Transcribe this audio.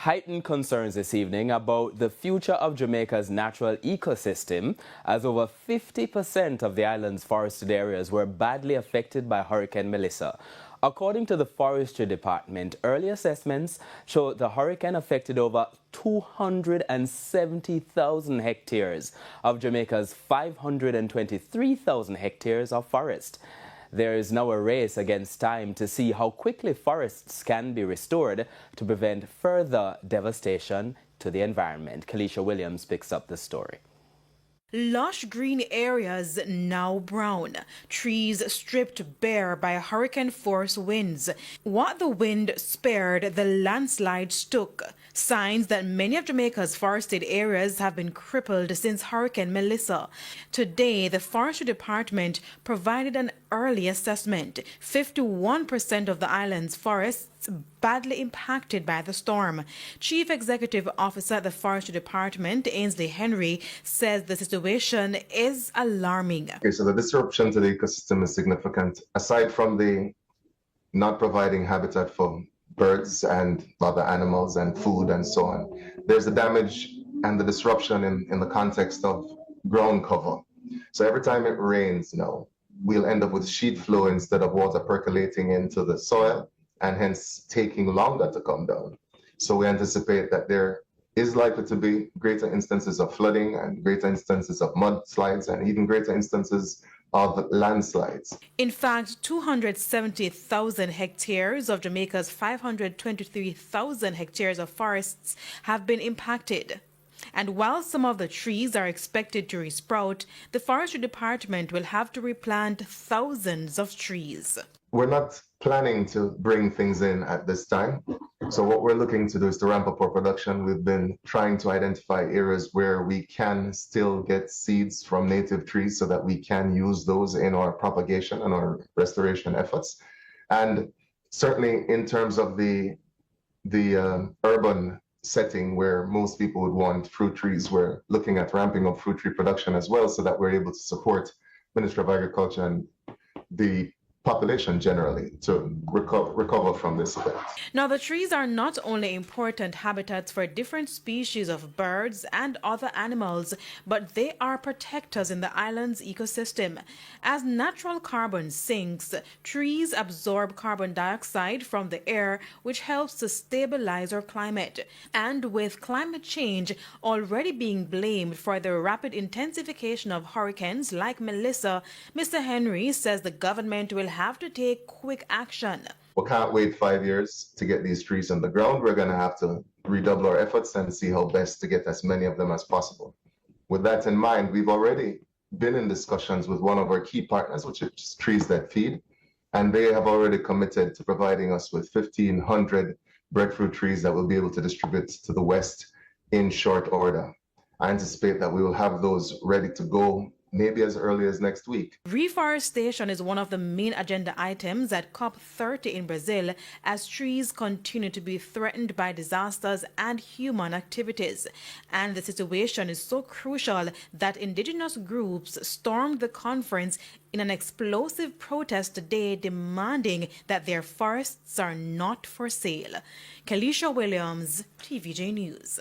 Heightened concerns this evening about the future of Jamaica's natural ecosystem, as over 50% of the island's forested areas were badly affected by Hurricane Melissa. According to the Forestry Department, early assessments show the hurricane affected over 270,000 hectares of Jamaica's 523,000 hectares of forest. There is now a race against time to see how quickly forests can be restored to prevent further devastation to the environment. Kalisha Williams picks up the story. Lush green areas now brown, trees stripped bare by hurricane-force winds. What the wind spared, the landslides took. Signs that many of Jamaica's forested areas have been crippled since Hurricane Melissa. Today, the Forestry Department provided an early assessment. 51% of the island's forests badly impacted by the storm. Chief Executive Officer at the Forestry Department, Ainsley Henry, says the situation is alarming. Okay, so the disruption to the ecosystem is significant. Aside from the not providing habitat for birds and other animals and food and so on, there's the damage and the disruption in the context of ground cover. So every time it rains now, we'll end up with sheet flow instead of water percolating into the soil, and hence taking longer to come down. So we anticipate that there is likely to be greater instances of flooding and greater instances of mudslides and even greater instances of landslides. In fact, 270,000 hectares of Jamaica's 523,000 hectares of forests have been impacted. And while some of the trees are expected to resprout, the Forestry Department will have to replant thousands of trees. We're not planning to bring things in at this time. So what we're looking to do is to ramp up our production. We've been trying to identify areas where we can still get seeds from native trees so that we can use those in our propagation and our restoration efforts. And certainly in terms of the urban setting where most people would want fruit trees, we're looking at ramping up fruit tree production as well so that we're able to support Ministry of Agriculture and the population generally to recover from this event. Now, the trees are not only important habitats for different species of birds and other animals, but they are protectors in the island's ecosystem. As natural carbon sinks, trees absorb carbon dioxide from the air, which helps to stabilize our climate. And with climate change already being blamed for the rapid intensification of hurricanes like Melissa, Mr. Henry says the government will have to take quick action. We can't wait 5 years to get these trees on the ground. We're going to have to redouble our efforts and see how best to get as many of them as possible. With that in mind, we've already been in discussions with one of our key partners, which is Trees That Feed, and they have already committed to providing us with 1,500 breadfruit trees that we'll be able to distribute to the West in short order. I anticipate that we will have those ready to go maybe as early as next week. Reforestation is one of the main agenda items at COP30 in Brazil as trees continue to be threatened by disasters and human activities. And the situation is so crucial that indigenous groups stormed the conference in an explosive protest today demanding that their forests are not for sale. Kalisha Williams, TVJ News.